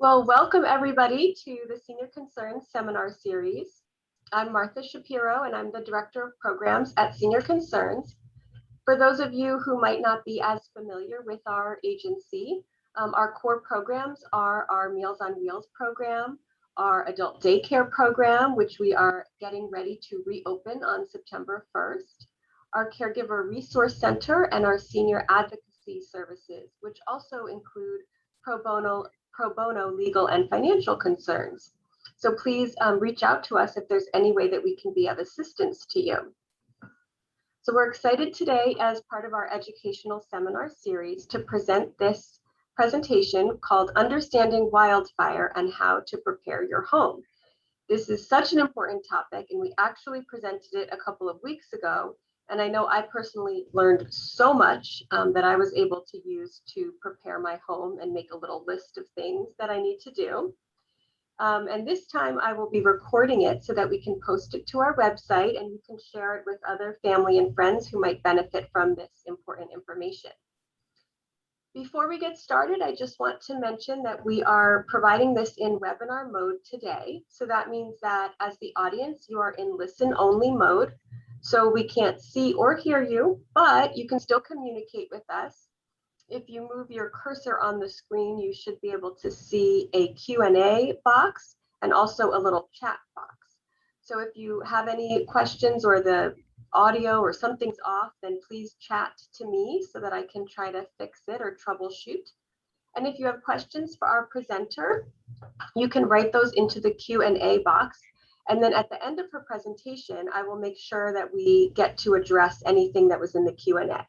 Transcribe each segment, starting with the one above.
Well, welcome everybody to the Senior Concerns Seminar Series. I'm Martha Shapiro and I'm the Director of Programs at Senior Concerns. For those of you who might not be as familiar with our agency, our core programs are our Meals on Wheels program, our adult daycare program, which we are getting ready to reopen on September 1st, our Caregiver Resource Center, and our Senior Advocacy Services, which also include pro bono legal and financial concerns. So please reach out to us if there's any way that we can be of assistance to you. So we're excited today as part of our educational seminar series to present this presentation called Understanding Wildfire and How to Prepare Your Home. This is such an important topic, and we actually presented it a couple of weeks ago. And I know I personally learned so much that I was able to use to prepare my home and make a little list of things that I need to do. And this time I will be recording it so that we can post it to our website and you can share it with other family and friends who might benefit from this important information. Before we get started, I just want to mention that we are providing this in webinar mode today. So that means that as the audience, you are in listen-only mode. So we can't see or hear you, but you can still communicate with us. If you move your cursor on the screen, you should be able to see a Q&A box and also a little chat box. So if you have any questions or the audio or something's off, then please chat to me so that I can try to fix it or troubleshoot. And if you have questions for our presenter, you can write those into the Q&A box. And then at the end of her presentation, I will make sure that we get to address anything that was in the Q&A.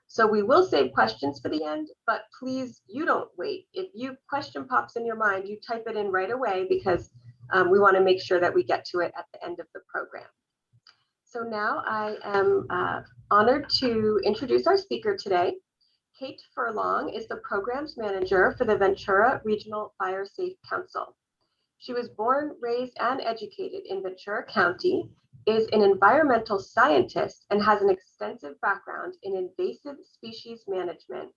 So we will save questions for the end, but please, you don't wait. If your question pops in your mind, you type it in right away because we want to make sure that we get to it at the end of the program. So now I am honored to introduce our speaker today. Kate Furlong is the Programs Manager for the Ventura Regional Fire Safe Council. She was born, raised, and educated in Ventura County, is an environmental scientist, and has an extensive background in invasive species management,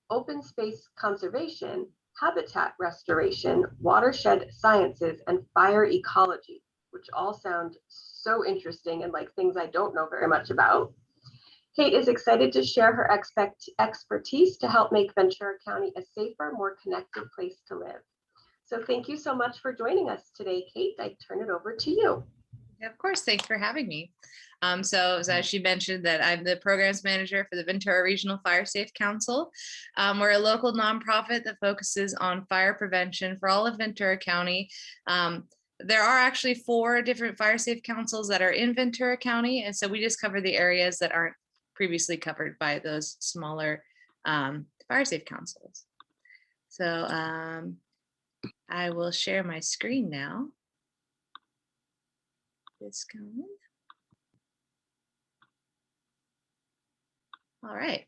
open space conservation, habitat restoration, watershed sciences, and fire ecology, which all sound so interesting and like things I don't know very much about. Kate is excited to share her expertise to help make Ventura County a safer, more connected place to live. So thank you so much for joining us today, Kate. I turn it over to you. Yeah, of course, thanks for having me. So as she mentioned, that I'm the programs manager for the Ventura Regional Fire Safe Council. We're a local nonprofit that focuses on fire prevention for all of Ventura County. There are actually 4 different fire safe councils that are in Ventura County, and so we just cover the areas that aren't previously covered by those smaller fire safe councils. So I will share my screen now. It's coming. All right.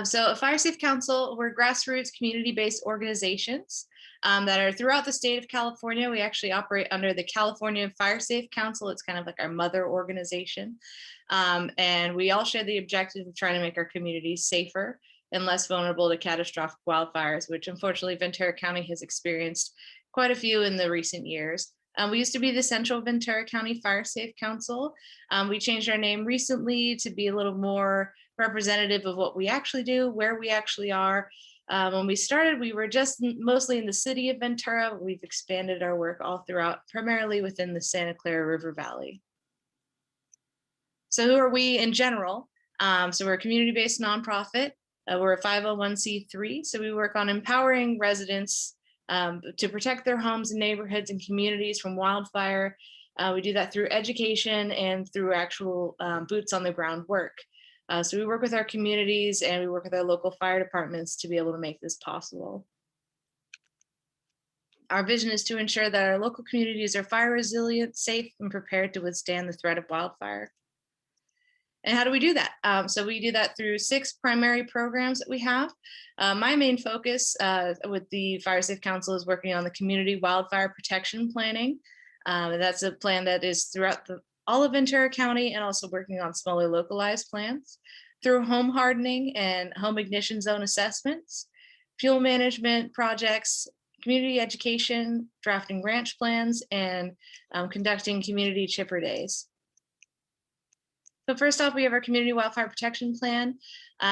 So a Fire Safe Council, we're grassroots community-based organizations that are throughout the state of California. We actually operate under the California Fire Safe Council. It's kind of like our mother organization. And we all share the objective of trying to make our communities safer and less vulnerable to catastrophic wildfires, which unfortunately Ventura County has experienced quite a few in the recent years. We used to be the Central Ventura County Fire Safe Council. We changed our name recently to be a little more representative of what we actually do, where we actually are. When we started, we were just mostly in the city of Ventura. We've expanded our work all throughout, primarily within the Santa Clara River Valley. So who are we in general? So we're a community-based nonprofit. We're a 501c3, so we work on empowering residents to protect their homes and neighborhoods and communities from wildfire. We do that through education and through actual boots on the ground work. So we work with our communities and we work with our local fire departments to be able to make this possible. Our vision is to ensure that our local communities are fire resilient, safe, and prepared to withstand the threat of wildfire. And how do we do that? So we do that through 6 primary programs that we have. My main focus with the Fire Safe Council is working on the community wildfire protection planning. That's a plan that is throughout all of Ventura County and also working on smaller localized plans. through home hardening and home ignition zone assessments, fuel management projects, community education, drafting branch plans, and conducting community chipper days. So first off, we have our Community Wildfire Protection Plan.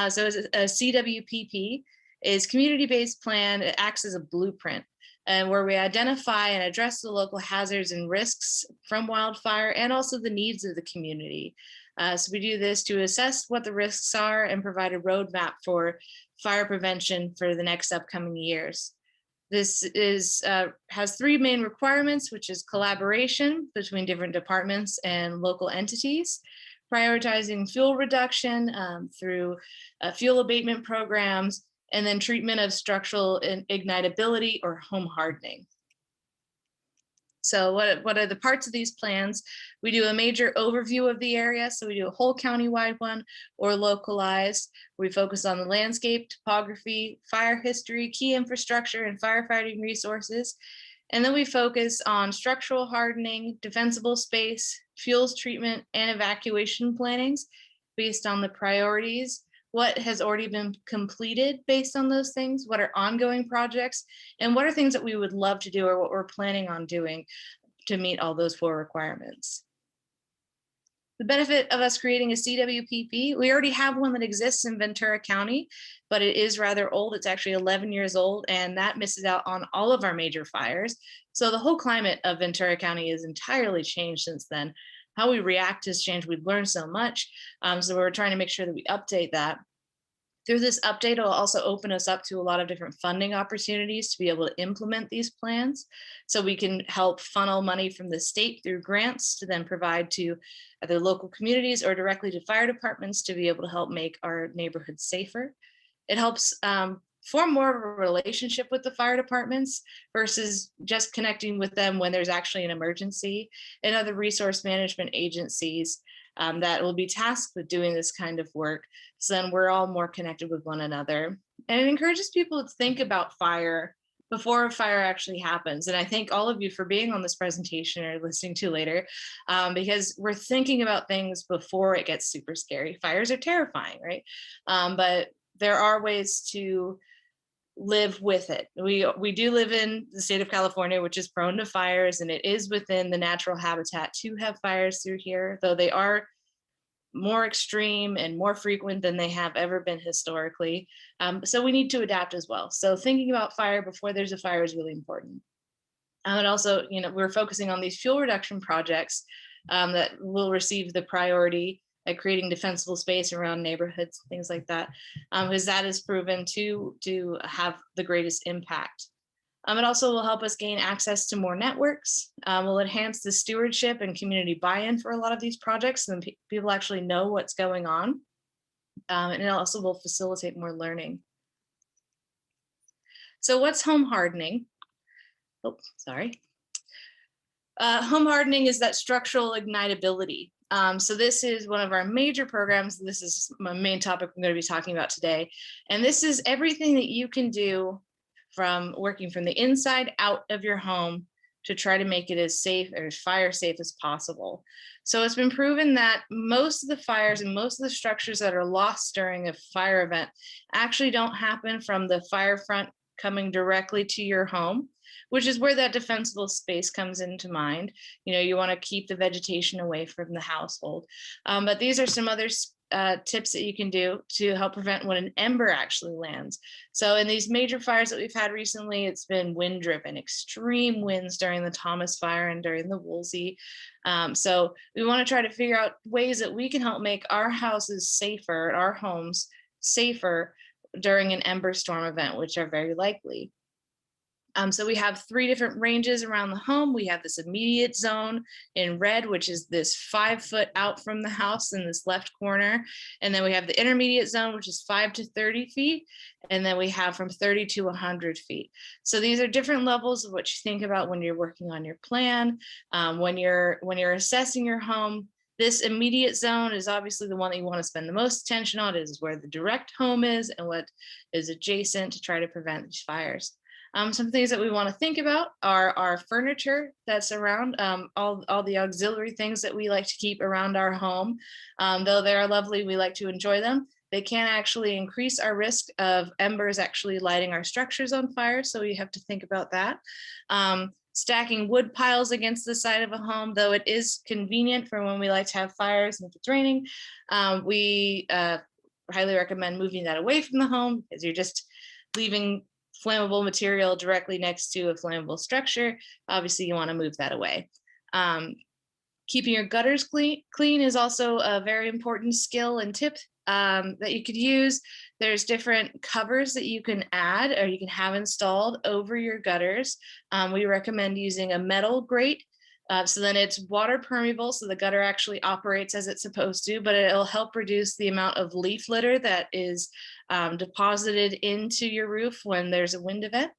So as a CWPP is community-based plan. It acts as a blueprint and where we identify and address the local hazards and risks from wildfire and also the needs of the community. So we do this to assess what the risks are and provide a roadmap for fire prevention for the next upcoming years. This has three main requirements, which is collaboration between different departments and local entities, prioritizing fuel reduction through fuel abatement programs, and then treatment of structural ignitability or home hardening. So what are the parts of these plans? We do a major overview of the area. So we do a whole county-wide one or localized. We focus on the landscape, topography, fire history, key infrastructure, and firefighting resources. And then we focus on structural hardening, defensible space, fuels treatment, and evacuation plannings based on the priorities, what has already been completed based on those things, what are ongoing projects, and what are things that we would love to do or what we're planning on doing to meet all those four requirements. The benefit of us creating a CWPP, we already have one that exists in Ventura County, but it is rather old. It's actually 11 years old, and that misses out on all of our major fires. So the whole climate of Ventura County has entirely changed since then. How we react has changed. We've learned so much. So we're trying to make sure that we update that. Through this update, it'll also open us up to a lot of different funding opportunities to be able to implement these plans. So we can help funnel money from the state through grants to then provide to either local communities or directly to fire departments to be able to help make our neighborhoods safer. It helps form more of a relationship with the fire departments versus just connecting with them when there's actually an emergency, and other resource management agencies that will be tasked with doing this kind of work. So then we're all more connected with one another. And it encourages people to think about fire before a fire actually happens. And I thank all of you for being on this presentation or listening to later, because we're thinking about things before it gets super scary. Fires are terrifying, right? But there are ways to live with it. We do live in the state of California, which is prone to fires, and it is within the natural habitat to have fires through here, though they are more extreme and more frequent than they have ever been historically. So we need to adapt as well. So thinking about fire before there's a fire is really important. And also, we're focusing on these fuel reduction projects that will receive the priority at creating defensible space around neighborhoods, things like that, because that is proven to have the greatest impact. It also will help us gain access to more networks, will enhance the stewardship and community buy-in for a lot of these projects, and people actually know what's going on, and it also will facilitate more learning. So what's home hardening? Oh, sorry. Home hardening is that structural ignitability. So this is one of our major programs. This is my main topic I'm going to be talking about today. And this is everything that you can do from working from the inside out of your home to try to make it as safe or as fire safe as possible. So it's been proven that most of the fires and most of the structures that are lost during a fire event actually don't happen from the fire front coming directly to your home, which is where that defensible space comes into mind. You want to keep the vegetation away from the household. But these are some other tips that you can do to help prevent when an ember actually lands. So in these major fires that we've had recently, it's been wind driven, extreme winds during the Thomas fire and during the Woolsey. So we want to try to figure out ways that we can help make our houses safer, our homes safer during an ember storm event, which are very likely. So we have three different ranges around the home. We have this immediate zone in red, which is this 5 foot out from the house in this left corner. And then we have the intermediate zone, which is 5 to 30 feet. And then we have from 30 to 100 feet. So these are different levels of what you think about when you're working on your plan, when you're assessing your home. This immediate zone is obviously the one that you want to spend the most attention on. It is where the direct home is and what is adjacent to try to prevent these fires. Some things that we want to think about are our furniture that's around, all the auxiliary things that we like to keep around our home. Though they are lovely, we like to enjoy them. they can actually increase our risk of embers actually lighting our structures on fire. So you have to think about that. Stacking wood piles against the side of a home, though it is convenient for when we like to have fires and if it's raining, we highly recommend moving that away from the home, because you're just leaving flammable material directly next to a flammable structure. Obviously, you want to move that away. Keeping your gutters clean is also a very important skill and tip that you could use. There's different covers that you can add or you can have installed over your gutters. We recommend using a metal grate. So then it's water permeable, so the gutter actually operates as it's supposed to, but it'll help reduce the amount of leaf litter that is deposited into your roof when there's a wind event,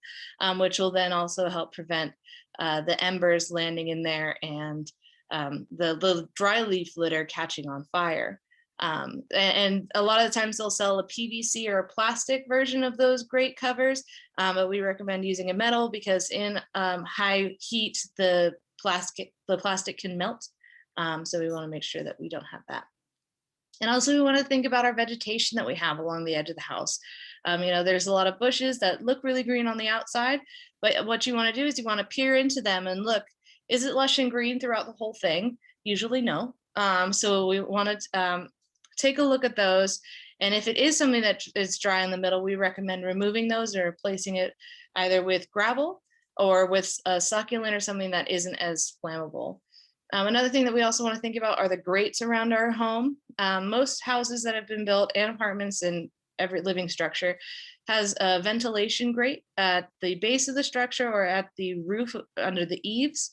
which will then also help prevent the embers landing in there and the dry leaf litter catching on fire. And a lot of the times they'll sell a PVC or a plastic version of those grate covers, but we recommend using a metal because in high heat, the plastic can melt. So we want to make sure that we don't have that. And also we want to think about our vegetation that we have along the edge of the house. There's a lot of bushes that look really green on the outside, but what you want to do is you want to peer into them and look, is it lush and green throughout the whole thing? Usually no. So we want to take a look at those. And if it is something that is dry in the middle, we recommend removing those or replacing it either with gravel or with a succulent or something that isn't as flammable. Another thing that we also want to think about are the grates around our home. Most houses that have been built and apartments and every living structure has a ventilation grate at the base of the structure or at the roof under the eaves.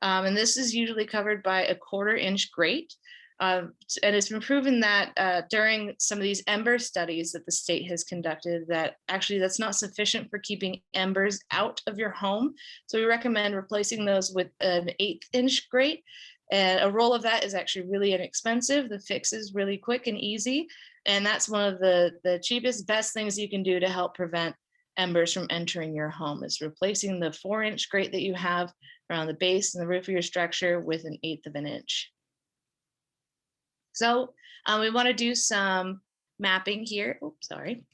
And this is usually covered by a 1/4 inch grate. And it's been proven that during some of these ember studies that the state has conducted, that actually that's not sufficient for keeping embers out of your home. So we recommend replacing those with an 1/8 inch grate. And a roll of that is actually really inexpensive. The fix is really quick and easy. And that's one of the cheapest, best things you can do to help prevent embers from entering your home, is replacing the 4 inch grate that you have around the base and the roof of your structure with an 1/8 of an inch. So we want to do some mapping here. Oops, sorry.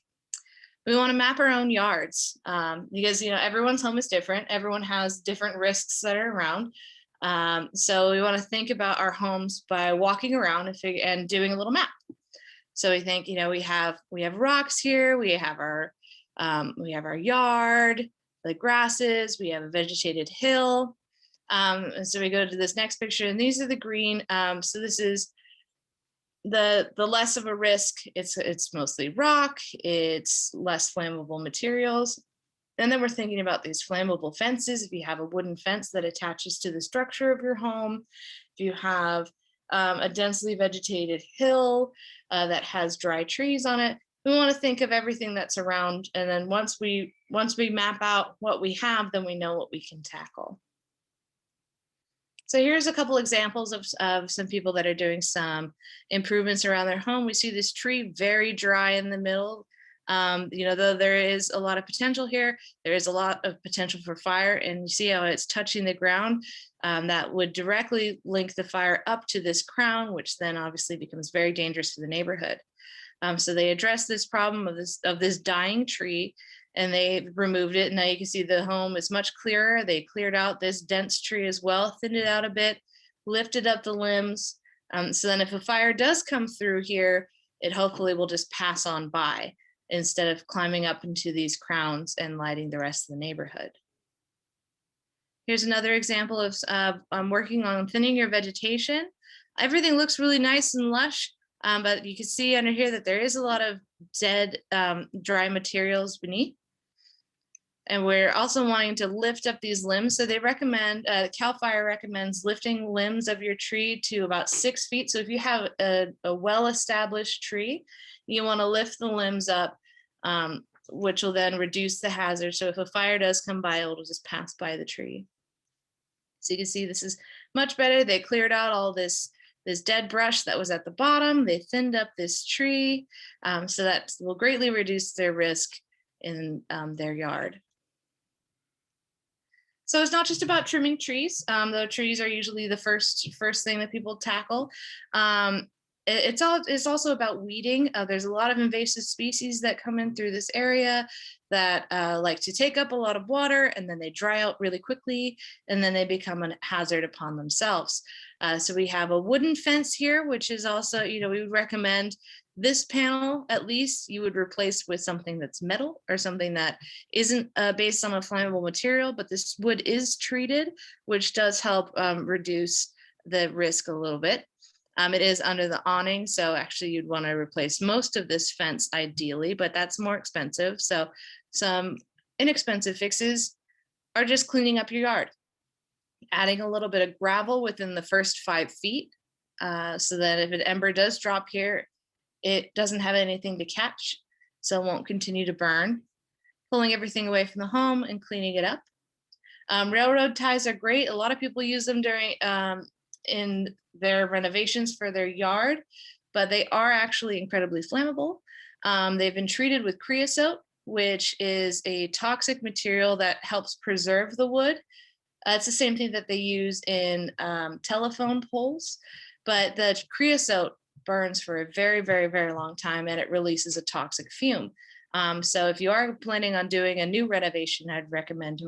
We want to map our own yards because everyone's home is different. Everyone has different risks that are around. So we want to think about our homes by walking around and doing a little map. So we think, we have rocks here. We have our yard, the grasses. We have a vegetated hill. And so we go to this next picture, and these are the green. So this is the less of a risk. It's mostly rock. It's less flammable materials. And then we're thinking about these flammable fences. If you have a wooden fence that attaches to the structure of your home, if you have a densely vegetated hill that has dry trees on it, we want to think of everything that's around. And then once we map out what we have, then we know what we can tackle. So here's a couple examples of some people that are doing some improvements around their home. We see this tree very dry in the middle. Though there is a lot of potential here, there is a lot of potential for fire, and you see how it's touching the ground. That would directly link the fire up to this crown, which then obviously becomes very dangerous to the neighborhood. So they addressed this problem of this dying tree, and they removed it. Now you can see the home is much clearer. They cleared out this dense tree as well, thinned it out a bit, lifted up the limbs. So then if a fire does come through here, it hopefully will just pass on by, instead of climbing up into these crowns and lighting the rest of the neighborhood. Here's another example of working on thinning your vegetation. Everything looks really nice and lush, but you can see under here that there is a lot of dead, dry materials beneath. And we're also wanting to lift up these limbs. So they recommend, CAL FIRE recommends lifting limbs of your tree to about 6 feet. So if you have a well-established tree, you want to lift the limbs up, which will then reduce the hazard. So if a fire does come by, it'll just pass by the tree. So you can see this is much better. They cleared out all this dead brush that was at the bottom. They thinned up this tree, so that will greatly reduce their risk in their yard. So it's not just about trimming trees, though trees are usually the first thing that people tackle. it's also about weeding. There's a lot of invasive species that come in through this area that like to take up a lot of water, and then they dry out really quickly, and then they become a hazard upon themselves. So we have a wooden fence here, which is also, we would recommend this panel, at least you would replace with something that's metal or something that isn't based on a flammable material, but this wood is treated, which does help reduce the risk a little bit. It is under the awning, so actually you'd want to replace most of this fence ideally, but that's more expensive. So some inexpensive fixes are just cleaning up your yard, adding a little bit of gravel within the first 5 feet, so that if an ember does drop here, it doesn't have anything to catch, so it won't continue to burn. Pulling everything away from the home and cleaning it up. Railroad ties are great. A lot of people use them during in their renovations for their yard, but they are actually incredibly flammable. They've been treated with creosote, which is a toxic material that helps preserve the wood. It's the same thing that they use in telephone poles, but the creosote burns for a very, very, very long time, and it releases a toxic fume. So if you are planning on doing a new renovation, I'd recommend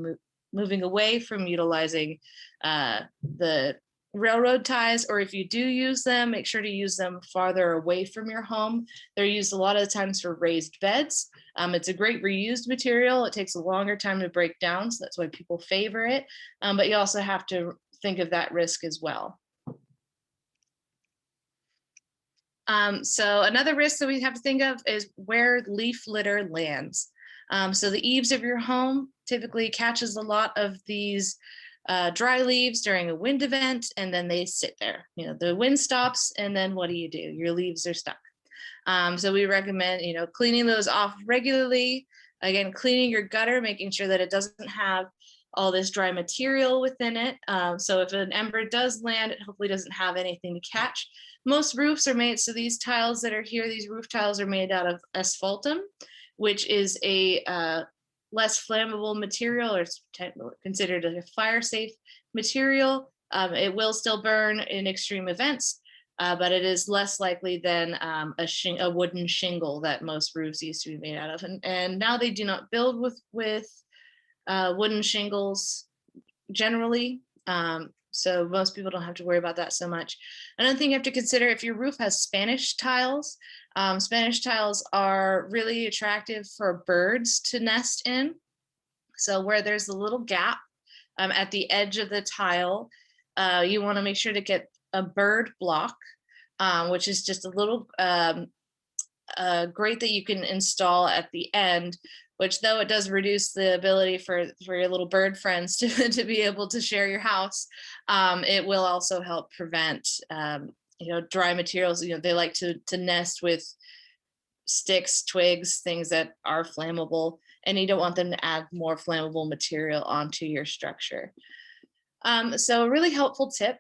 moving away from utilizing the railroad ties, or if you do use them, make sure to use them farther away from your home. They're used a lot of the times for raised beds. It's a great reused material. It takes a longer time to break down, so that's why people favor it. But you also have to think of that risk as well. So another risk that we have to think of is where leaf litter lands. So the eaves of your home typically catches a lot of these dry leaves during a wind event, and then they sit there. The wind stops, and then what do? Your leaves are stuck. So we recommend, cleaning those off regularly. Again, cleaning your gutter, making sure that it doesn't have all this dry material within it. So if an ember does land, it hopefully doesn't have anything to catch. Most roofs are made, so these tiles that are here, these roof tiles are made out of asphaltum, which is a less flammable material, or considered a fire safe material. It will still burn in extreme events, but it is less likely than a wooden shingle that most roofs used to be made out of. And now they do not build with wooden shingles generally. So most people don't have to worry about that so much. Another thing you have to consider, if your roof has Spanish tiles are really attractive for birds to nest in. So where there's a little gap at the edge of the tile, you want to make sure to get a bird block, which is just a little grate that you can install at the end, which, though it does reduce the ability for your little bird friends to be able to share your house, it will also help prevent dry materials. They like to nest with sticks, twigs, things that are flammable, and you don't want them to add more flammable material onto your structure. So a really helpful tip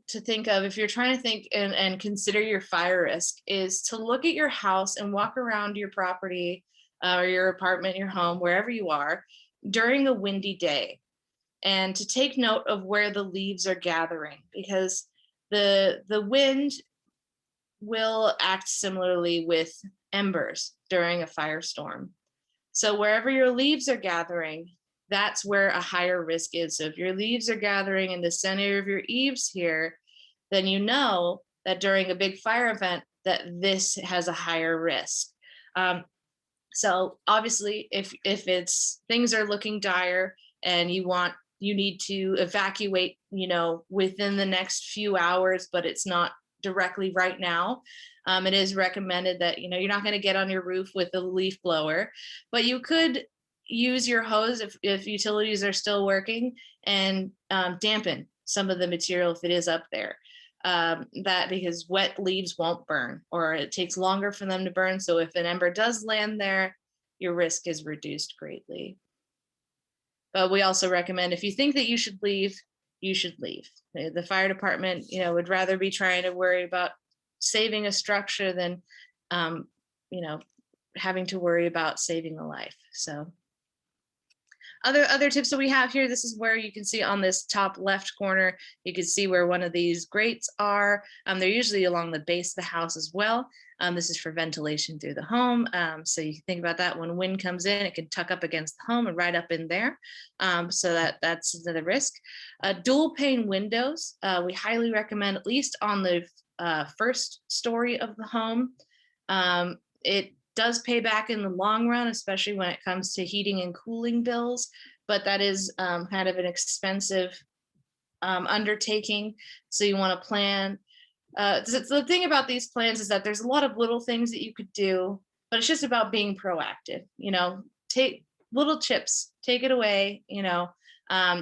to think of if you're trying to think and consider your fire risk is to look at your house and walk around your property or your apartment, your home, wherever you are, during a windy day, and to take note of where the leaves are gathering, because the wind will act similarly with embers during a firestorm. So wherever your leaves are gathering, that's where a higher risk is. So if your leaves are gathering in the center of your eaves here, then you know that during a big fire event that this has a higher risk. So obviously, if it's things are looking dire and you need to evacuate, within the next few hours, but it's not directly right now, it is recommended that you're not going to get on your roof with a leaf blower, but you could use your hose if utilities are still working and dampen some of the material if it is up there. That because wet leaves won't burn, or it takes longer for them to burn. So if an ember does land there, your risk is reduced greatly. But we also recommend, if you think that you should leave, you should leave. The fire department, would rather be trying to worry about saving a structure than, having to worry about saving a life. So Other tips that we have here, this is where you can see on this top left corner, you can see where one of these grates are. They're usually along the base of the house as well. This is for ventilation through the home. So you can think about that when wind comes in, it can tuck up against the home and right up in there. So that's the risk. Dual pane windows, we highly recommend, at least on the first story of the home. It does pay back in the long run, especially when it comes to heating and cooling bills, but that is kind of an expensive undertaking. So you want to plan. The thing about these plans is that there's a lot of little things that you could do, but it's just about being proactive. Take little chips, take it away,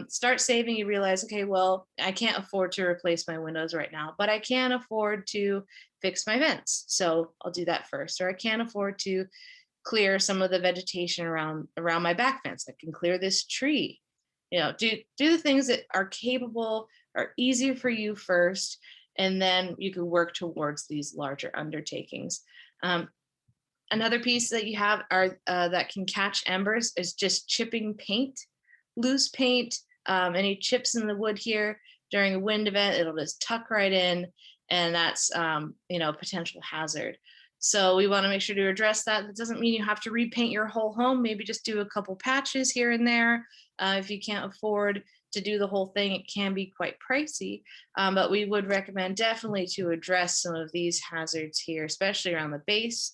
start saving. You realize, okay, well, I can't afford to replace my windows right now, but I can afford to fix my vents. So I'll do that first. Or I can't afford to clear some of the vegetation around my back fence. I can clear this tree. Do the things that are capable, are easier for you first, and then you can work towards these larger undertakings. Another piece that you have are that can catch embers is just chipping paint, loose paint. Any chips in the wood here during a wind event, it'll just tuck right in, and that's potential hazard. So we want to make sure to address that. That doesn't mean you have to repaint your whole home. Maybe just do a couple patches here and there. If you can't afford to do the whole thing, it can be quite pricey, but we would recommend definitely to address some of these hazards here, especially around the base.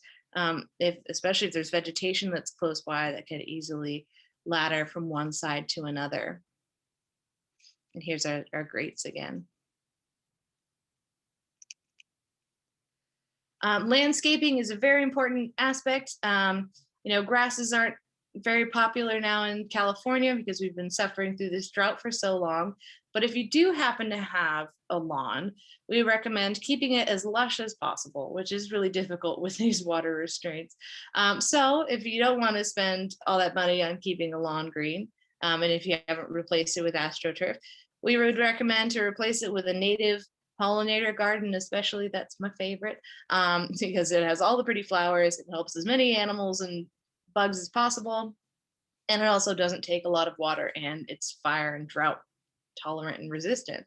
Especially if there's vegetation that's close by that could easily ladder from one side to another. And here's our grates again. Landscaping is a very important aspect. Grasses aren't very popular now in California because we've been suffering through this drought for so long. But if you do happen to have a lawn, we recommend keeping it as lush as possible, which is really difficult with these water restraints. So if you don't want to spend all that money on keeping a lawn green, and if you haven't replaced it with AstroTurf, we would recommend to replace it with a native pollinator garden, especially. That's my favorite, because it has all the pretty flowers. It helps as many animals and bugs as possible, and it also doesn't take a lot of water, and it's fire and drought tolerant and resistant.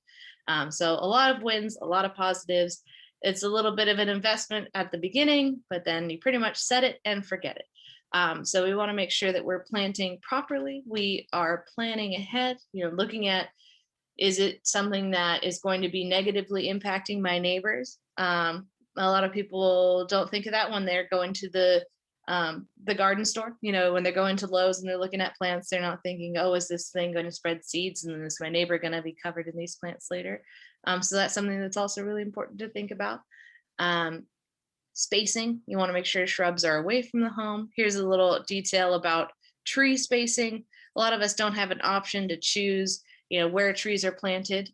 So a lot of wins, a lot of positives. It's a little bit of an investment at the beginning, but then you pretty much set it and forget it. So we want to make sure that we're planting properly. We are planning ahead, looking at, is it something that is going to be negatively impacting my neighbors? A lot of people don't think of that when they're going to the garden store. When they're going to Lowe's and they're looking at plants, they're not thinking, oh, is this thing going to spread seeds, and is my neighbor going to be covered in these plants later? So that's something that's also really important to think about. Spacing, you want to make sure shrubs are away from the home. Here's a little detail about tree spacing. A lot of us don't have an option to choose where trees are planted,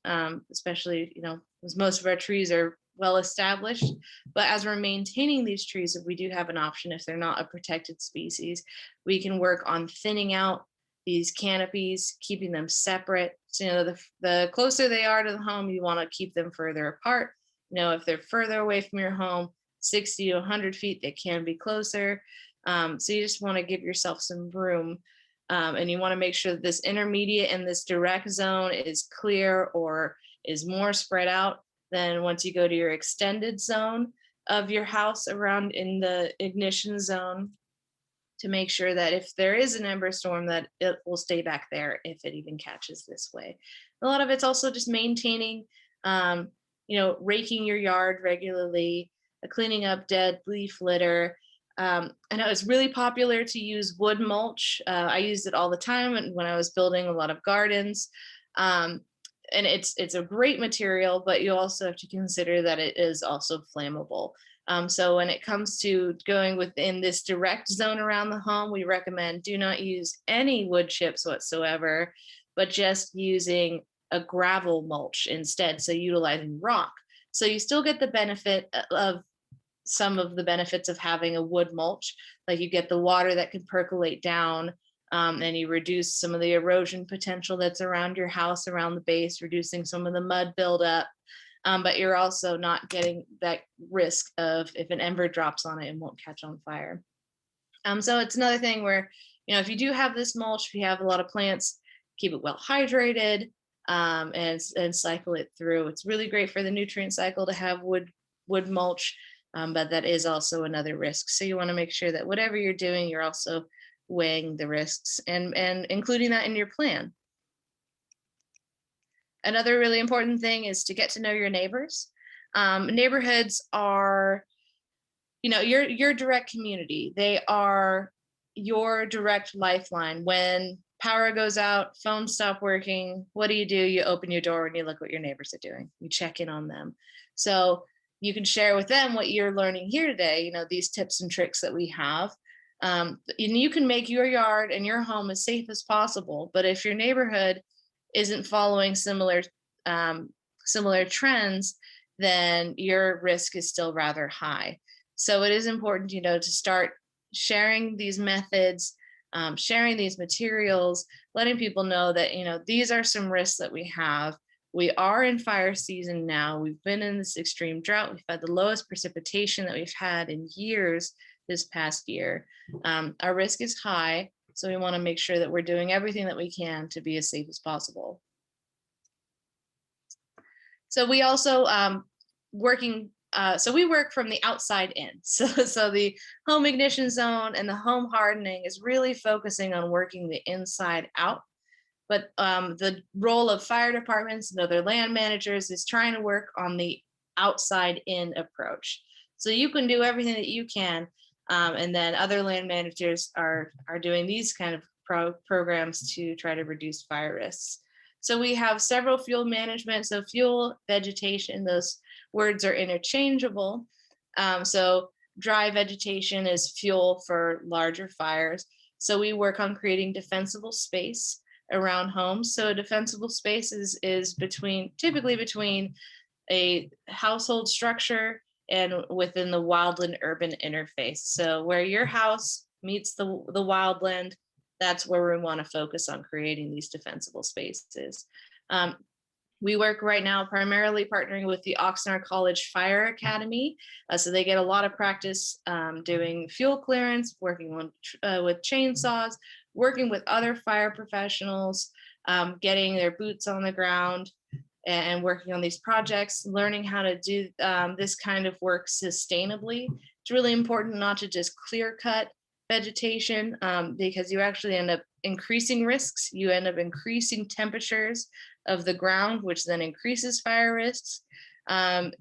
especially because most of our trees are well established. But as we're maintaining these trees, if we do have an option, if they're not a protected species, we can work on thinning out these canopies, keeping them separate. So the closer they are to the home, you want to keep them further apart. If they're further away from your home, 60 to 100 feet, they can be closer. So you just want to give yourself some room. And you want to make sure that this intermediate and this direct zone is clear or is more spread out than once you go to your extended zone of your house around in the ignition zone, to make sure that if there is an ember storm, that it will stay back there if it even catches this way. A lot of it's also just maintaining, raking your yard regularly, cleaning up dead leaf litter. I know it's really popular to use wood mulch. I used it all the time when I was building a lot of gardens. And it's a great material, but you also have to consider that it is also flammable. So when it comes to going within this direct zone around the home, we recommend do not use any wood chips whatsoever, but just using a gravel mulch instead. So utilizing rock. So you still get the benefit of some of the benefits of having a wood mulch, like you get the water that can percolate down, and you reduce some of the erosion potential that's around your house, around the base, reducing some of the mud buildup. But you're also not getting that risk of if an ember drops on it, it won't catch on fire. So it's another thing where, if you do have this mulch, if you have a lot of plants, keep it well hydrated, and cycle it through. It's really great for the nutrient cycle to have wood mulch, but that is also another risk. So you want to make sure that whatever you're doing, you're also weighing the risks and including that in your plan. Another really important thing is to get to know your neighbors. Neighborhoods are, your direct community. They are your direct lifeline. When power goes out, phones stop working, what do? You open your door and you look what your neighbors are doing. You check in on them. So you can share with them what you're learning here today, these tips and tricks that we have. And you can make your yard and your home as safe as possible. But if your neighborhood isn't following similar trends, then your risk is still rather high. So it is important, to start sharing these methods, sharing these materials, letting people know that, these are some risks that we have. We are in fire season now. We've been in this extreme drought. We've had the lowest precipitation that we've had in years this past year. Our risk is high, so we want to make sure that we're doing everything that we can to be as safe as possible. So we also we work from the outside in. So the home ignition zone and the home hardening is really focusing on working the inside out. But the role of fire departments and other land managers is trying to work on the outside in approach. So you can do everything that you can, and then other land managers are doing these kind of programs to try to reduce fire risks. So we have several fuel management. So fuel, vegetation, those words are interchangeable. So dry vegetation is fuel for larger fires. So we work on creating defensible space around homes. So a defensible space is typically between a household structure and within the wildland urban interface. So where your house meets the wildland, that's where we want to focus on creating these defensible spaces. We work right now primarily partnering with the Oxnard College Fire Academy. So they get a lot of practice doing fuel clearance, working with chainsaws, working with other fire professionals, getting their boots on the ground and working on these projects, learning how to do this kind of work sustainably. It's really important not to just clear cut vegetation, because you actually end up increasing risks. You end up increasing temperatures of the ground, which then increases fire risks.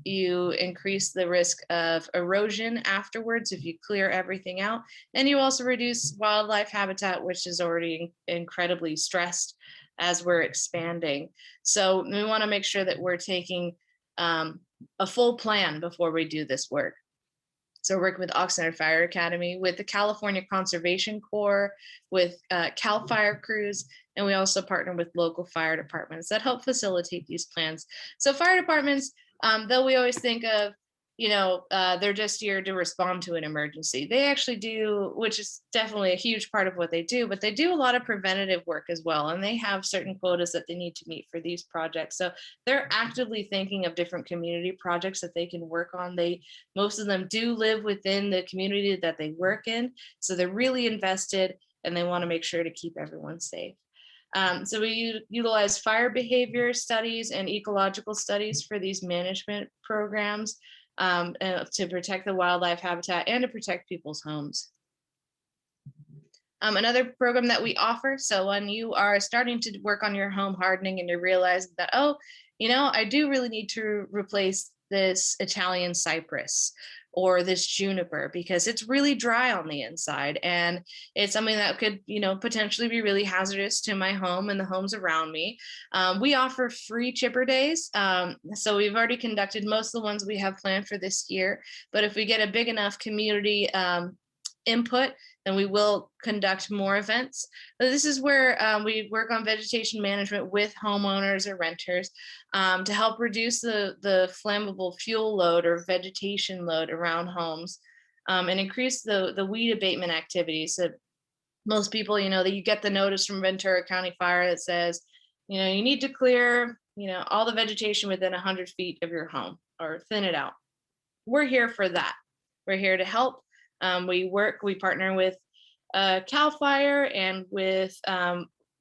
You increase the risk of erosion afterwards if you clear everything out. And you also reduce wildlife habitat, which is already incredibly stressed as we're expanding. So we want to make sure that we're taking a full plan before we do this work. So we're working with Oxnard Fire Academy, with the California Conservation Corps, with CAL FIRE crews, and we also partner with local fire departments that help facilitate these plans. So fire departments, though we always think of, they're just here to respond to an emergency. They actually do, which is definitely a huge part of what they do, but they do a lot of preventative work as well. And they have certain quotas that they need to meet for these projects. So they're actively thinking of different community projects that they can work on. Most of them do live within the community that they work in. So they're really invested and they want to make sure to keep everyone safe. So we utilize fire behavior studies and ecological studies for these management programs, to protect the wildlife habitat and to protect people's homes. Another program that we offer, so when you are starting to work on your home hardening and you realize that, I do really need to replace this Italian cypress or this juniper because it's really dry on the inside and it's something that could, potentially be really hazardous to my home and the homes around me. We offer free chipper days. So we've already conducted most of the ones we have planned for this year, but if we get a big enough community input, then we will conduct more events. But this is where we work on vegetation management with homeowners or renters to help reduce the flammable fuel load or vegetation load around homes, and increase the weed abatement activities. So most people, that you get the notice from Ventura County Fire that says, you need to clear, all the vegetation within 100 feet of your home or thin it out. We're here for that. We're here to help. We partner with CAL FIRE and with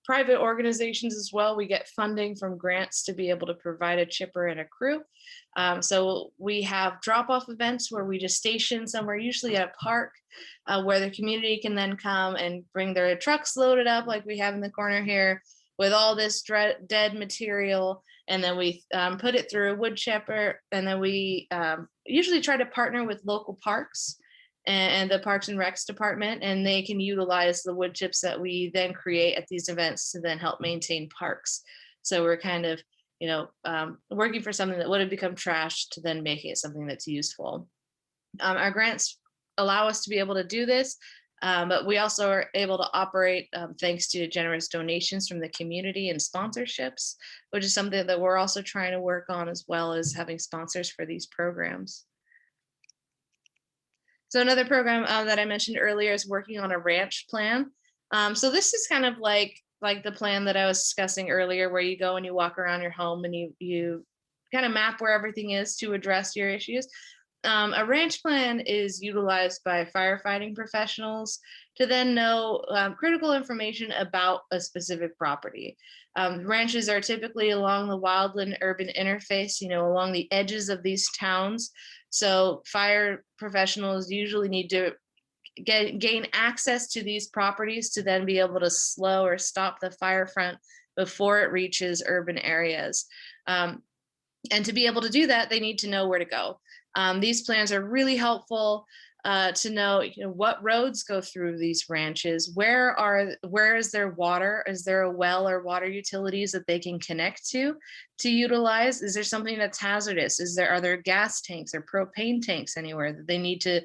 private organizations as well. We get funding from grants to be able to provide a chipper and a crew. So we have drop-off events where we just station somewhere, usually at a park, where the community can then come and bring their trucks loaded up like we have in the corner here with all this dead material. And then we put it through a wood chipper. And then we usually try to partner with local parks and the Parks and Recs department, and they can utilize the wood chips that we then create at these events to then help maintain parks. So we're kind of, working for something that would have become trash to then make it something that's useful. Our grants allow us to be able to do this, but we also are able to operate thanks to generous donations from the community and sponsorships, which is something that we're also trying to work on, as well as having sponsors for these programs. So another program that I mentioned earlier is working on a ranch plan. So this is kind of like the plan that I was discussing earlier, where you go and you walk around your home and you kind of map where everything is to address your issues. A ranch plan is utilized by firefighting professionals to then know critical information about a specific property. Ranches are typically along the wildland urban interface, along the edges of these towns. So fire professionals usually need to gain access to these properties to then be able to slow or stop the fire front before it reaches urban areas. And to be able to do that, they need to know where to go. These plans are really helpful to know, what roads go through these ranches, where is there water, is there a well or water utilities that they can connect to utilize, is there something that's hazardous, are there gas tanks or propane tanks anywhere that they need to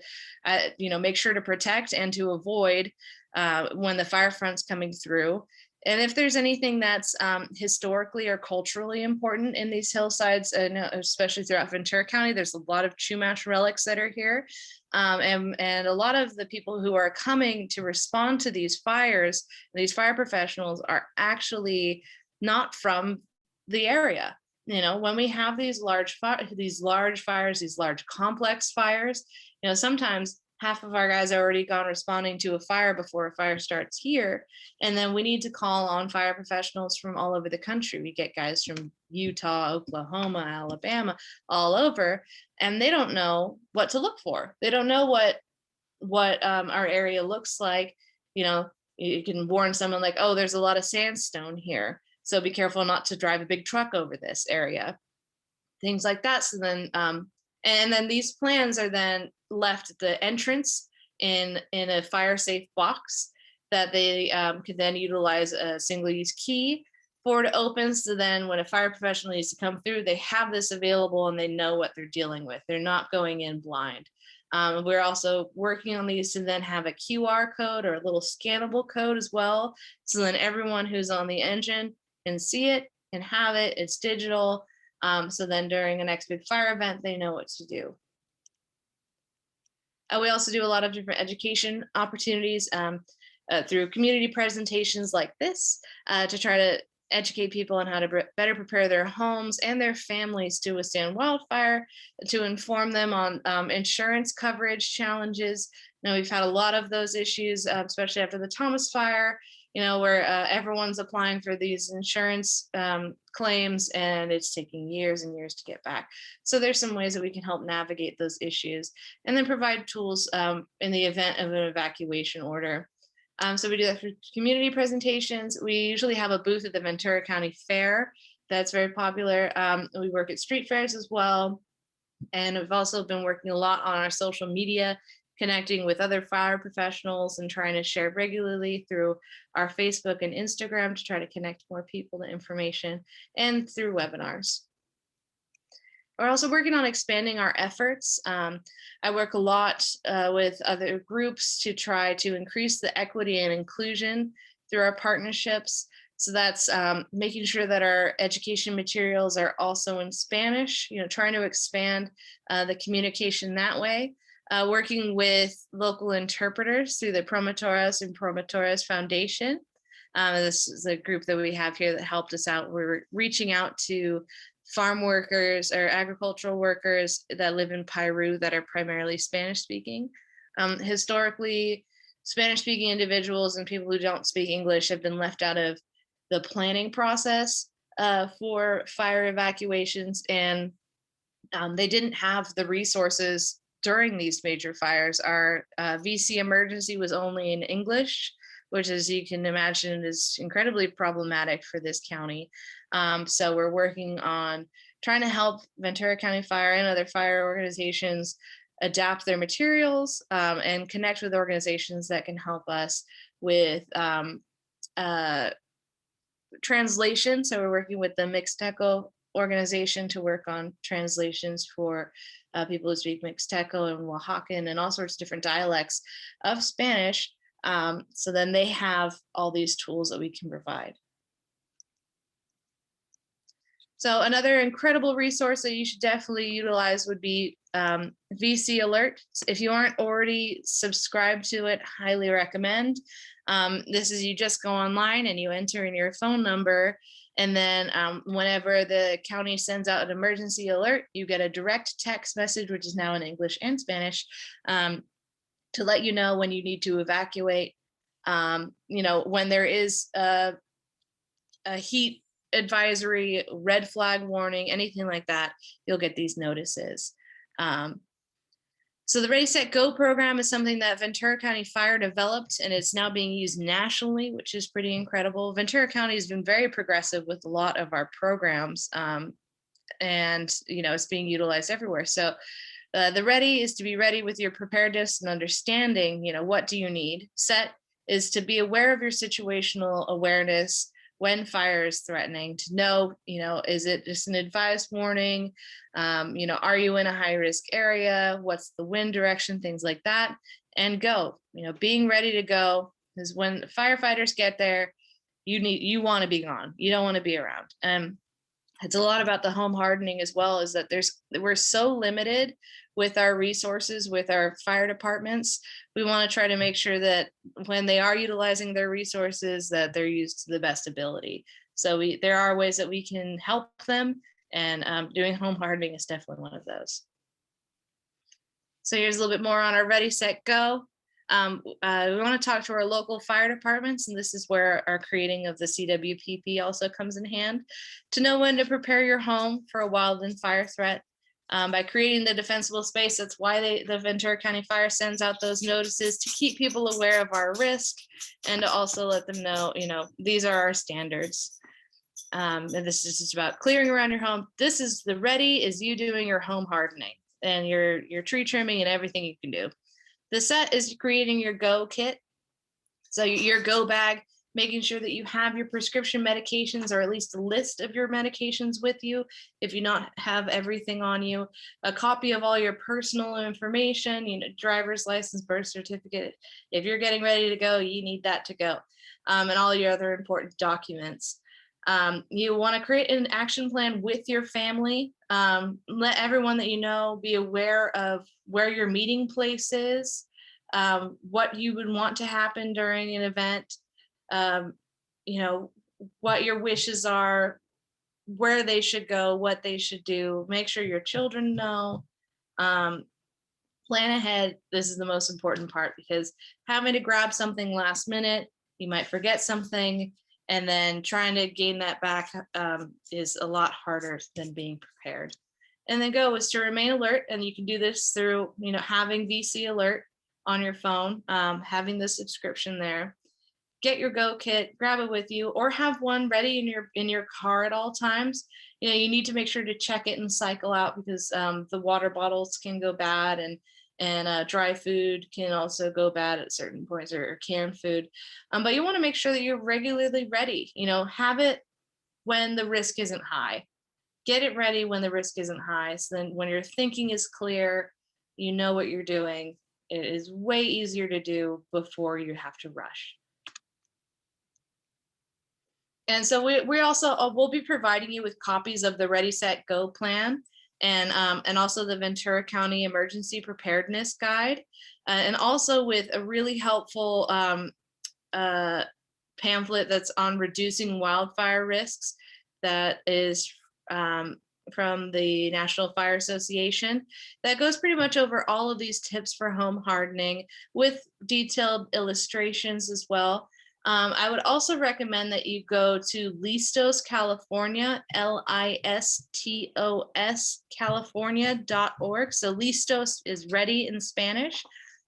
make sure to protect and to avoid when the fire front's coming through. And if there's anything that's historically or culturally important in these hillsides, especially throughout Ventura County, there's a lot of Chumash relics that are here. And a lot of the people who are coming to respond to these fires, these fire professionals, are actually not from the area. When we have these large fires, these large complex fires, sometimes half of our guys are already gone responding to a fire before a fire starts here. And then we need to call on fire professionals from all over the country. We get guys from Utah, Oklahoma, Alabama, all over, and they don't know what to look for. They don't know what our area looks like. You can warn someone like, oh, there's a lot of sandstone here, so be careful not to drive a big truck over this area. Things like that. So then, and then these plans are then left at the entrance in a fire safe box that they can then utilize a single-use key for to open. So then when a fire professional needs to come through, they have this available and they know what they're dealing with. They're not going in blind. We're also working on these to then have a QR code or a little scannable code as well. So then everyone who's on the engine can see it and have it. It's digital. So then during a next big fire event, they know what to do. We also do a lot of different education opportunities through community presentations like this to try to educate people on how to better prepare their homes and their families to withstand wildfire, to inform them on insurance coverage challenges. We've had a lot of those issues, especially after the Thomas fire, where everyone's applying for these insurance claims and it's taking years and years to get back. So there's some ways that we can help navigate those issues and then provide tools in the event of an evacuation order. So we do that for community presentations. We usually have a booth at the Ventura County Fair. That's very popular. We work at street fairs as well. And we've also been working a lot on our social media, connecting with other fire professionals and trying to share regularly through our Facebook and Instagram to try to connect more people to information, and through webinars. We're also working on expanding our efforts. I work a lot with other groups to try to increase the equity and inclusion through our partnerships. So that's making sure that our education materials are also in Spanish, trying to expand the communication that way. Working with local interpreters through the Promotoras and Promotoras Foundation. This is a group that we have here that helped us out. We're reaching out to farm workers or agricultural workers that live in Peru that are primarily Spanish speaking. Historically, Spanish speaking individuals and people who don't speak English have been left out of the planning process for fire evacuations, and they didn't have the resources during these major fires. Our VC emergency was only in English, which, as you can imagine, is incredibly problematic for this county. So we're working on trying to help Ventura County Fire and other fire organizations adapt their materials and connect with organizations that can help us with translation. So we're working with the Mixteco organization to work on translations for people who speak Mixteco and Oaxacan and all sorts of different dialects of Spanish. So then they have all these tools that we can provide. So another incredible resource that you should definitely utilize would be VC Alert. If you aren't already subscribed to it, highly recommend. This is, you just go online and you enter in your phone number, and then whenever the county sends out an emergency alert, you get a direct text message, which is now in English and Spanish, to let you know when you need to evacuate. When there is a heat advisory, red flag warning, anything like that, you'll get these notices. So the Ready, Set, Go program is something that Ventura County Fire developed, and it's now being used nationally, which is pretty incredible. Ventura County has been very progressive with a lot of our programs, and it's being utilized everywhere. So the Ready is to be ready with your preparedness and understanding, what do you need? Set is to be aware of your situational awareness when fire is threatening, to know, is it just an advised warning? Are you in a high risk area? What's the wind direction? Things like that. And go, being ready to go, because when firefighters get there, you want to be gone. You don't want to be around. It's a lot about the home hardening as well, is that we're so limited with our resources, with our fire departments. We want to try to make sure that when they are utilizing their resources, that they're used to the best ability. So there are ways that we can help them, and doing home hardening is definitely one of those. So here's a little bit more on our Ready, Set, Go. We want to talk to our local fire departments, and this is where our creating of the CWPP also comes in hand, to know when to prepare your home for a wildland fire threat. By creating the defensible space, that's why the Ventura County Fire sends out those notices, to keep people aware of our risk, and to also let them know, these are our standards. And this is just about clearing around your home. This is the Ready, is you doing your home hardening and your tree trimming and everything you can do. The Set is creating your Go kit. So your Go bag, making sure that you have your prescription medications, or at least a list of your medications with you if you not have everything on you, a copy of all your personal information, driver's license, birth certificate. If you're getting ready to go, you need that to go, and all your other important documents. You want to create an action plan with your family. Let everyone that you know be aware of where your meeting place is, what you would want to happen during an event, what your wishes are, where they should go, what they should do. Make sure your children know. Plan ahead. This is the most important part, because having to grab something last minute, you might forget something, and then trying to gain that back is a lot harder than being prepared. And then Go is to remain alert, and you can do this through having VC Alert on your phone, having the subscription there. Get your Go kit, grab it with you, or have one ready in your car at all times. You need to make sure to check it and cycle out, because the water bottles can go bad, and dry food can also go bad at certain points, or canned food. But you want to make sure that you're regularly ready. Have it when the risk isn't high. Get it ready when the risk isn't high. So then when your thinking is clear, you know what you're doing. It is way easier to do before you have to rush. And so we also we'll be providing you with copies of the Ready, Set, Go plan, and also the Ventura County Emergency Preparedness Guide, and also with a really helpful pamphlet that's on reducing wildfire risks, that is from the National Fire Association that goes pretty much over all of these tips for home hardening with detailed illustrations as well. I would also recommend that you go to Listos, California, Listos, California.org. So Listos is ready in Spanish,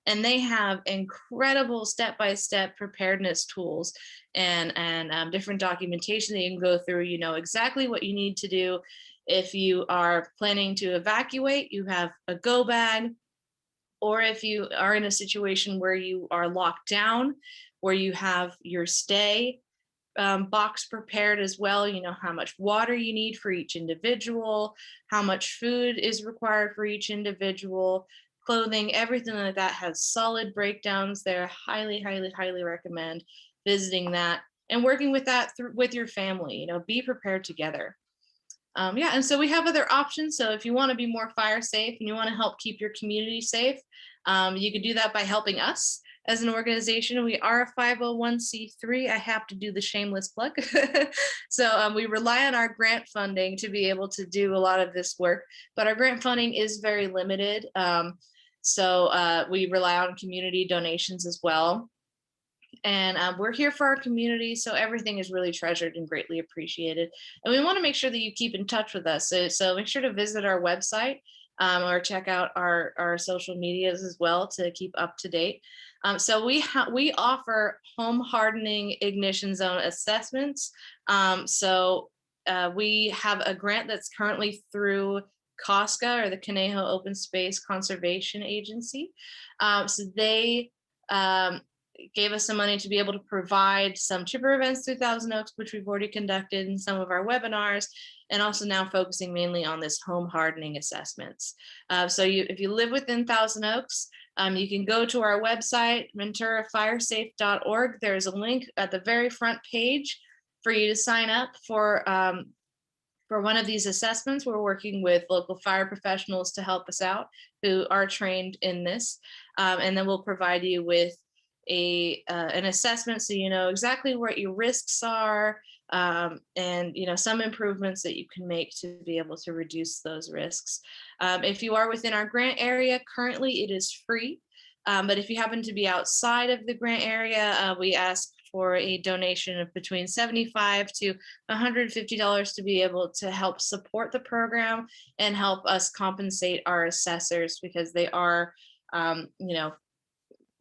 and they have incredible step-by-step preparedness tools and different documentation that you can go through. You know exactly what you need to do. If you are planning to evacuate, you have a go bag, or if you are in a situation where you are locked down, where you have your stay box prepared as well. You know how much water you need for each individual, how much food is required for each individual, clothing, everything like that has solid breakdowns there. Highly, highly, highly recommend visiting that and working with that with your family. You know, be prepared together. Yeah, and so we have other options. So if you want to be more fire safe and you want to help keep your community safe, you can do that by helping us as an organization. We are a 501c3. I have to do the shameless plug. So we rely on our grant funding to be able to do a lot of this work, but our grant funding is very limited. So we rely on community donations as well. And we're here for our community, so everything is really treasured and greatly appreciated. And we want to make sure that you keep in touch with us. So make sure to visit our website or check out our social medias as well to keep up to date. So we offer home hardening ignition zone assessments. So we have a grant that's currently through COSCA, or the Conejo Open Space Conservation Agency. So they gave us some money to be able to provide some chipper events through Thousand Oaks, which we've already conducted in some of our webinars, and also now focusing mainly on this home hardening assessments. So if you live within Thousand Oaks, you can go to our website, VenturaFiresafe.org. There's a link at the very front page for you to sign up for one of these assessments. We're working with local fire professionals to help us out who are trained in this. And then we'll provide you with an assessment so you know exactly what your risks are, and some improvements that you can make to be able to reduce those risks. If you are within our grant area, currently it is free, but if you happen to be outside of the grant area, we ask for a donation of between $75 to $150 to be able to help support the program and help us compensate our assessors, because they are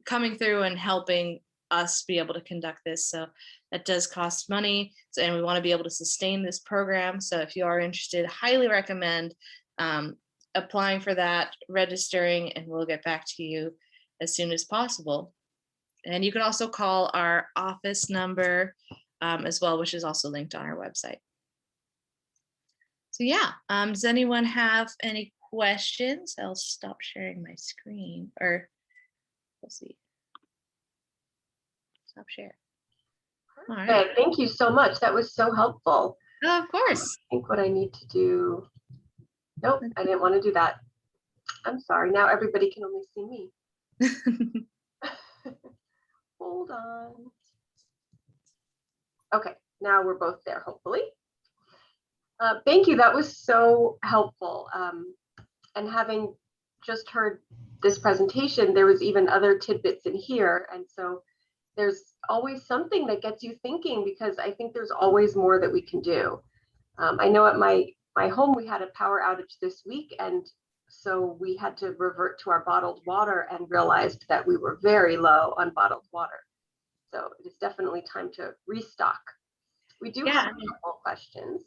coming through and helping us be able to conduct this. So that does cost money, and we want to be able to sustain this program. So if you are interested, highly recommend applying for that, registering, and we'll get back to you as soon as possible. And you can also call our office number as well, which is also linked on our website. So yeah, does anyone have any questions? I'll stop sharing my screen, or we'll see. Stop share. All right. Okay, thank you so much. That was so helpful. Oh, of course. I think what I need to do. Nope, I didn't want to do that. I'm sorry. Now everybody can only see me. Hold on. Okay, now we're both there, hopefully. Thank you. That was so helpful. And having just heard this presentation, there was even other tidbits in here. And so there's always something that gets you thinking, because I think there's always more that we can do. I know at my home, we had a power outage this week, and so we had to revert to our bottled water and realized that we were very low on bottled water. So it is definitely time to restock. We do have a couple questions.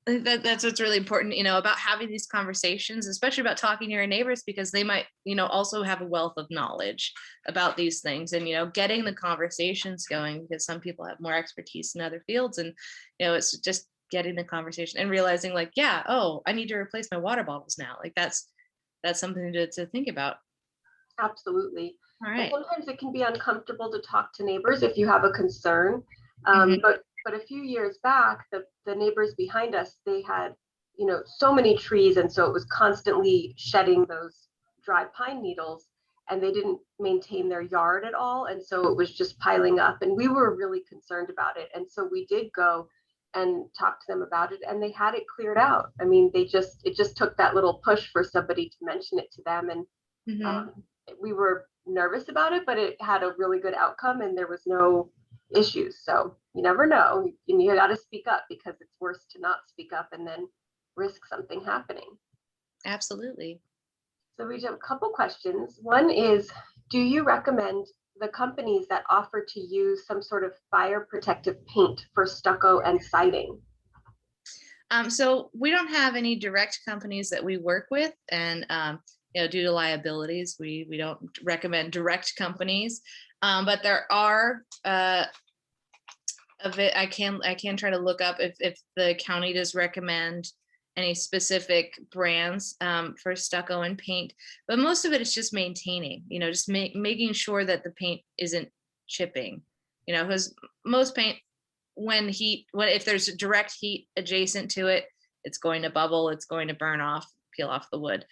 That's what's really important, about having these conversations, especially about talking to your neighbors, because they might, also have a wealth of knowledge about these things, and, getting the conversations going, because some people have more expertise in other fields, and, it's just getting the conversation and realizing like, yeah, oh, I need to replace my water bottles now. Like that's something to think about. Absolutely. All right. And sometimes it can be uncomfortable to talk to neighbors if you have a concern. But a few years back, the neighbors behind us, they had, so many trees. And so it was constantly shedding those dry pine needles, and they didn't maintain their yard at all. And so it was just piling up, and we were really concerned about it. And so we did go and talked to them about it, and they had it cleared out. I mean, it just took that little push for somebody to mention it to them, and Mhm. we were nervous about it, but it had a really good outcome, and there was no issues. So you never know, and you got to speak up, because it's worse to not speak up and then risk something happening. Absolutely. So we have a couple questions. One is, do you recommend the companies that offer to use some sort of fire protective paint for stucco and siding? So we don't have any direct companies that we work with, and due to liabilities, we don't recommend direct companies. But there are of it. I can try to look up if the county does recommend any specific brands for stucco and paint. But most of it is just maintaining. Just making sure that the paint isn't chipping. Because most paint, if there's direct heat adjacent to it, it's going to bubble, it's going to burn off, peel off the wood.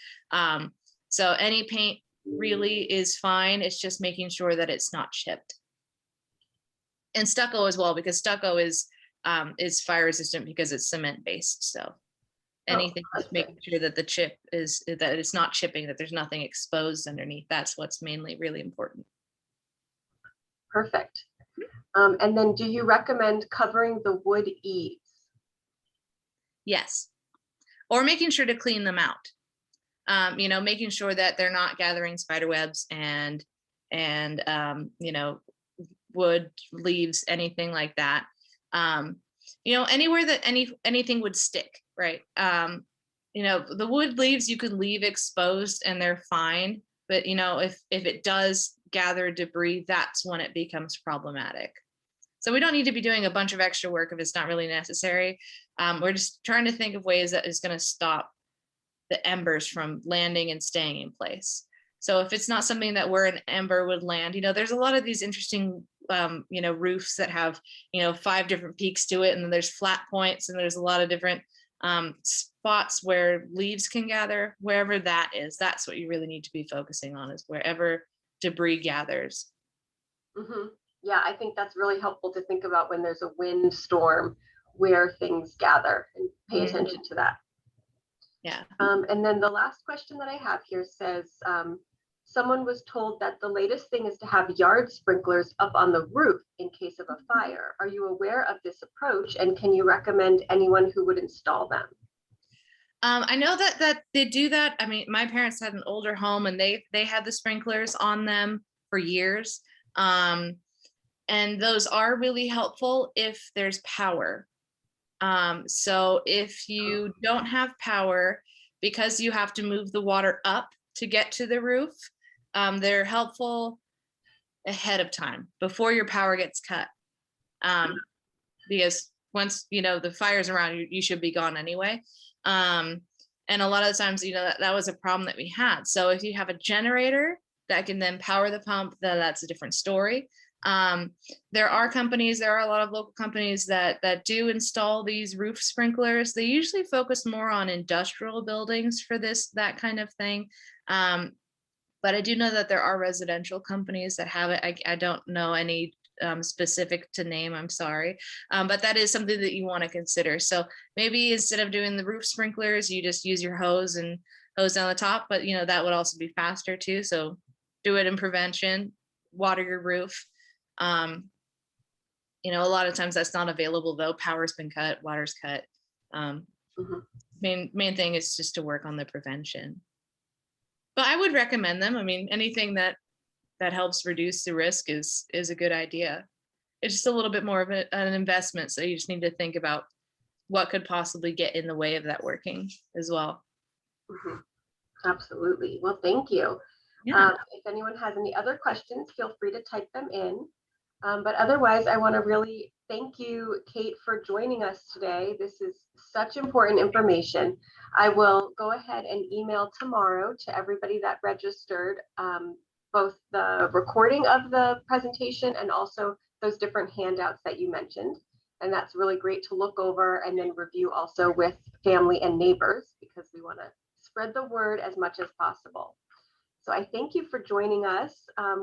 So any paint really is fine. It's just making sure that it's not chipped. And stucco as well, because stucco is fire resistant because it's cement based. So anything, just making sure that that it's not chipping, that there's nothing exposed underneath. That's what's mainly really important. Perfect. And then, do you recommend covering the wood eaves? Yes. Or making sure to clean them out. Making sure that they're not gathering spider webs and wood, leaves, anything like that. Anywhere that anything would stick, right? The wood leaves you could leave exposed and they're fine. But if it does gather debris, that's when it becomes problematic. So we don't need to be doing a bunch of extra work if it's not really necessary. We're just trying to think of ways that is going to stop the embers from landing and staying in place. So if it's not something that where an ember would land, there's a lot of these interesting, roofs that have, 5 different peaks to it. And then there's flat points, and there's a lot of different spots where leaves can gather. Wherever that is, that's what you really need to be focusing on, is wherever debris gathers. Mm-hmm. Yeah, I think that's really helpful to think about when there's a wind storm, where things gather, and pay attention to that. Yeah. And then the last question that I have here says, someone was told that the latest thing is to have yard sprinklers up on the roof in case of a fire. Are you aware of this approach, and can you recommend anyone who would install them? I know that they do that. I mean, my parents had an older home, and they had the sprinklers on them for years. And those are really helpful if there's power. So if you don't have power, because you have to move the water up to get to the roof, they're helpful ahead of time, before your power gets cut. Because once the fire's around, you should be gone anyway. And a lot of the times, that was a problem that we had. So if you have a generator that can then power the pump, then that's a different story. There are a lot of local companies that do install these roof sprinklers. They usually focus more on industrial buildings for that kind of thing. But I do know that there are residential companies that have it. I don't know any specific to name, I'm sorry. But that is something that you want to consider. So maybe instead of doing the roof sprinklers, you just use your hose and hose down the top, but that would also be faster too. So do it in prevention, water your roof. A lot of times that's not available though. Power's been cut, water's cut. Main thing is just to work on the prevention. But I would recommend them. I mean, anything that helps reduce the risk is a good idea. It's just a little bit more of an investment. So you just need to think about what could possibly get in the way of that working as well. Mm-hmm. Absolutely. Well, thank you. Yeah. If anyone has any other questions, feel free to type them in. But otherwise, I want to really thank you, Kate, for joining us today. This is such important information. I will go ahead and email tomorrow to everybody that registered, both the recording of the presentation and also those different handouts that you mentioned. And that's really great to look over and then review also with family and neighbors, because we want to spread the word as much as possible. So I thank you for joining us.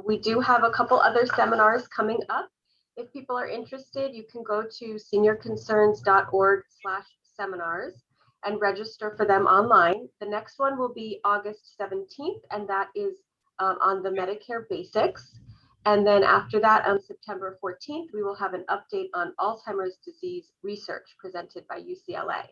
We do have a couple other seminars coming up. if people are interested, you can go to seniorconcerns.org/seminars and register for them online. The next one will be August 17th, and that is on the Medicare basics. And then after that, on September 14th, we will have an update on Alzheimer's disease research presented by UCLA.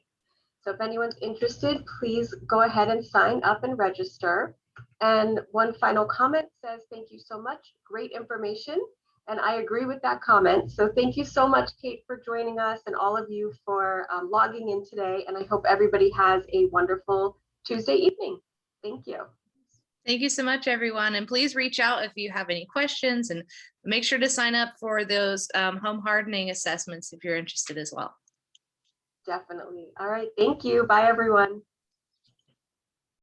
So if anyone's interested, please go ahead and sign up and register. And one final comment says, thank you so much. Great information. And I agree with that comment. So thank you so much, Kate, for joining us, and all of you for logging in today. And I hope everybody has a wonderful Tuesday evening. Thank you. Thank you so much, everyone. And please reach out if you have any questions, and make sure to sign up for those home hardening assessments if you're interested as well. Definitely. All right. Thank you. Bye, everyone.